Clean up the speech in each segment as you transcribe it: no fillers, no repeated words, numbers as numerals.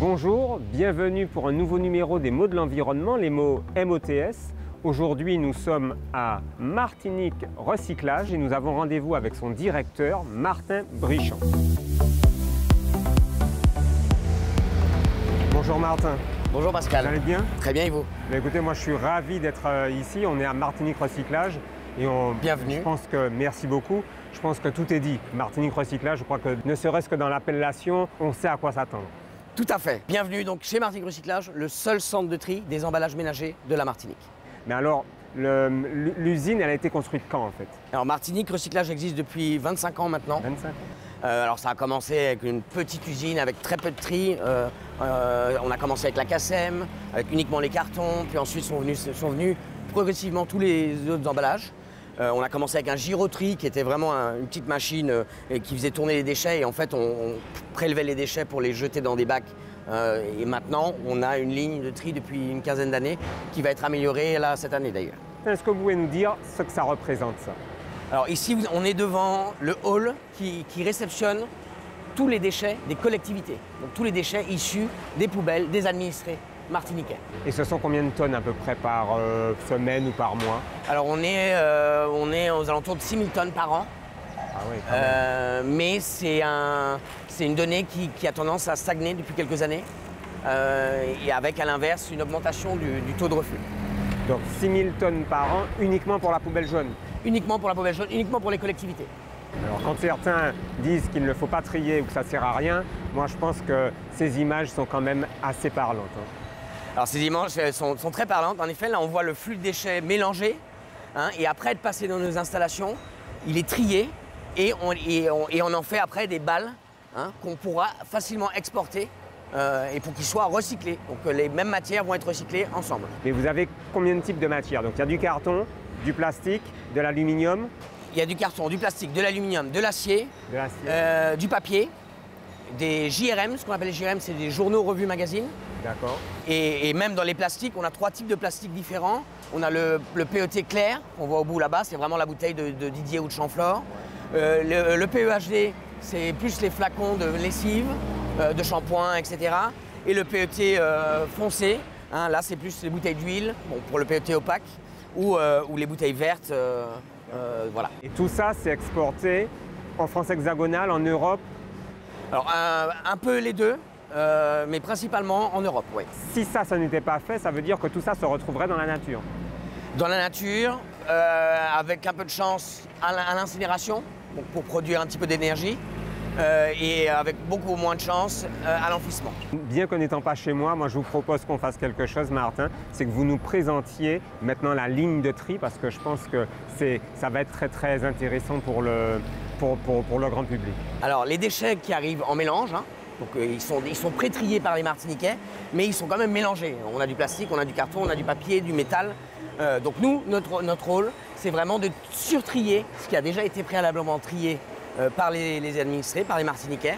Bonjour, bienvenue pour un nouveau numéro des mots de l'environnement, les mots MOTS. Aujourd'hui, nous sommes à Martinique Recyclage et nous avons rendez-vous avec son directeur, Martin Brichon. Bonjour Martin. Bonjour Pascal. Vous allez bien? Très bien et vous? Écoutez, moi je suis ravi d'être ici. On est à Martinique Recyclage. Et Bienvenue. Je pense que, merci beaucoup. Je pense que tout est dit. Martinique Recyclage, je crois que ne serait-ce que dans l'appellation, on sait à quoi s'attendre. Tout à fait. Bienvenue donc chez Martinique Recyclage, le seul centre de tri des emballages ménagers de la Martinique. Mais alors, l'usine, elle a été construite quand en fait? Alors Martinique Recyclage existe depuis 25 ans maintenant. 25 ans. Alors ça a commencé avec une petite usine avec très peu de tri. On a commencé avec la CACEM, avec uniquement les cartons, puis ensuite sont venus progressivement tous les autres emballages. On a commencé avec un gyrotree qui était vraiment une petite machine qui faisait tourner les déchets et en fait on prélevait les déchets pour les jeter dans des bacs. Et maintenant on a une ligne de tri depuis une quinzaine d'années qui va être améliorée là cette année d'ailleurs. Est-ce que vous pouvez nous dire ce que ça représente ça? Alors ici on est devant le hall qui réceptionne tous les déchets des collectivités. Donc tous les déchets issus des poubelles des administrés martiniquais. Et ce sont combien de tonnes à peu près par semaine ou par mois? Alors on est aux alentours de 6000 tonnes par an. Ah oui, quand même. Mais c'est une donnée qui a tendance à stagner depuis quelques années. Et avec à l'inverse une augmentation du taux de refus. Donc 6000 tonnes par an uniquement pour la poubelle jaune? Uniquement pour la poubelle jaune, uniquement pour les collectivités. Alors quand certains disent qu'il ne faut pas trier ou que ça ne sert à rien, moi je pense que ces images sont quand même assez parlantes. Alors ces images sont très parlantes. En effet, là on voit le flux de déchets mélangés. Et après être passé dans nos installations, il est trié et on en fait après des balles qu'on pourra facilement exporter et pour qu'ils soient recyclés. Donc les mêmes matières vont être recyclées ensemble. Mais vous avez combien de types de matières? Donc il y a du carton, du plastique, de l'aluminium. Il y a du carton, du plastique, de l'aluminium, de l'acier, du papier, des JRM. Ce qu'on appelle les JRM, c'est des journaux, revues, magazines. D'accord. Et même dans les plastiques, on a 3 types de plastiques différents. On a le PET clair, qu'on voit au bout là-bas, c'est vraiment la bouteille de Didier ou de Chamflore. Le PEHD, c'est plus les flacons de lessive, de shampoing, etc. Et le PET foncé, là c'est plus les bouteilles d'huile, pour le PET opaque, ou les bouteilles vertes. Voilà. Et tout ça, c'est exporté en France hexagonale, en Europe? Alors un peu les deux. Mais principalement en Europe, oui. Si ça n'était pas fait, ça veut dire que tout ça se retrouverait dans la nature? Dans la nature, avec un peu de chance à l'incinération, pour produire un petit peu d'énergie, et avec beaucoup moins de chance à l'enfouissement. Bien que n'étant pas chez moi, je vous propose qu'on fasse quelque chose, Martin, c'est que vous nous présentiez maintenant la ligne de tri, parce que je pense que ça va être très très intéressant pour le grand public. Alors les déchets qui arrivent en mélange, donc ils sont pré-triés par les Martiniquais, mais ils sont quand même mélangés. On a du plastique, on a du carton, on a du papier, du métal. Donc nous, notre rôle, c'est vraiment de surtrier ce qui a déjà été préalablement trié par les administrés, par les Martiniquais.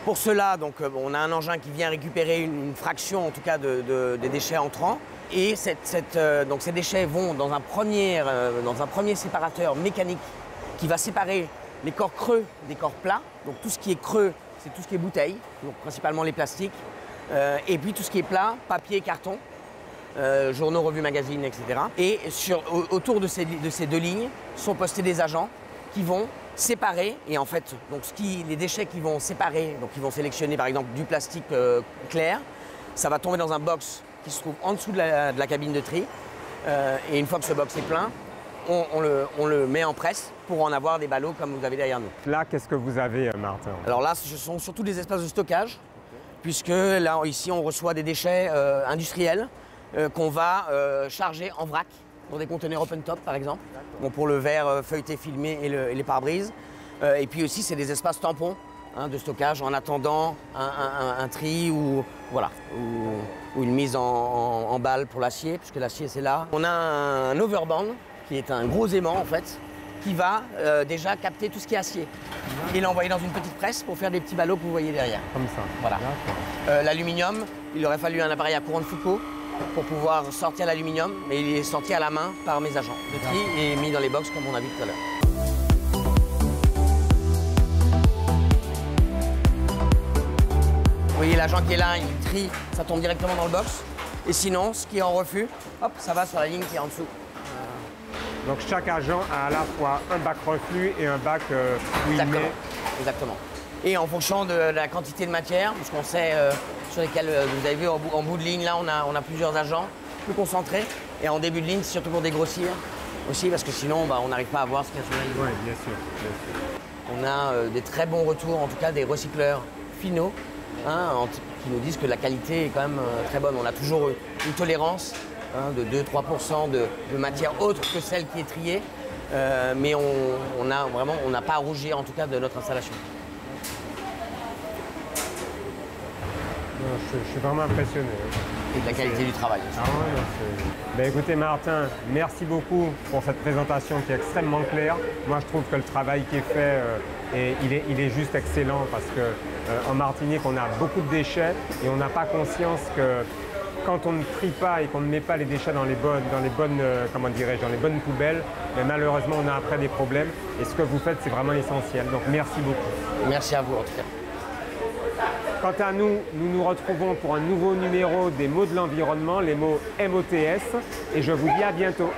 Pour cela, donc, on a un engin qui vient récupérer une fraction, en tout cas, des déchets entrants. Et donc ces déchets vont dans un premier séparateur mécanique qui va séparer les corps creux des corps plats. Donc tout ce qui est creux, c'est tout ce qui est bouteilles, donc principalement les plastiques, et puis tout ce qui est plat, papier, carton, journaux, revues, magazines, etc. Et autour de ces 2 lignes sont postés des agents qui vont séparer, et en fait, donc les déchets qui vont séparer, donc ils vont sélectionner par exemple du plastique clair, ça va tomber dans un box qui se trouve en dessous de la cabine de tri, et une fois que ce box est plein, on le met en presse pour en avoir des ballots comme vous avez derrière nous. Là, qu'est-ce que vous avez, Martin? Alors là, ce sont surtout des espaces de stockage, puisque là, ici, on reçoit des déchets industriels qu'on va charger en vrac dans des conteneurs open top, par exemple, pour le verre feuilleté, filmé et les pare-brises. Et puis aussi, c'est des espaces tampons de stockage en attendant un tri ou une mise en balle pour l'acier, puisque l'acier, c'est là. On a un overband, qui est un gros aimant en fait, qui va déjà capter tout ce qui est acier et l'envoyer dans une petite presse pour faire des petits ballots que vous voyez derrière. Comme ça. Voilà. L'aluminium, il aurait fallu un appareil à courant de Foucault pour pouvoir sortir l'aluminium, mais il est sorti à la main par mes agents de tri et mis dans les box comme on a vu tout à l'heure. voyez l'agent qui est là, il trie, ça tombe directement dans le box. Et sinon, ce qui est en refus, hop, ça va sur la ligne qui est en dessous. Donc chaque agent a à la fois un bac reflux et un bac où il met... Exactement. Et en fonction de la quantité de matière, puisqu'on sait sur lesquels, vous avez vu en bout de ligne, là on a plusieurs agents plus concentrés. Et en début de ligne, c'est surtout pour dégrossir aussi, parce que sinon on n'arrive pas à voir ce qu'il y a sur la ligne. Oui, bien sûr, bien sûr. On a des très bons retours, en tout cas des recycleurs finaux, qui nous disent que la qualité est quand même très bonne. On a toujours une tolérance de 2-3% de matière autre que celle qui est triée, mais on n'a pas à rougir en tout cas de notre installation. Je suis vraiment impressionné. Et de la qualité du travail. Ah ouais, ben écoutez Martin, merci beaucoup pour cette présentation qui est extrêmement claire. Moi je trouve que le travail qui est fait, il est juste excellent parce qu'en Martinique on a beaucoup de déchets et on n'a pas conscience que quand on ne trie pas et qu'on ne met pas les déchets dans les bonnes poubelles, mais malheureusement on a après des problèmes et ce que vous faites c'est vraiment essentiel. Donc merci beaucoup. Merci à vous en tout cas. Quant à nous, nous nous retrouvons pour un nouveau numéro des mots de l'environnement, les mots MOTS, et je vous dis à bientôt.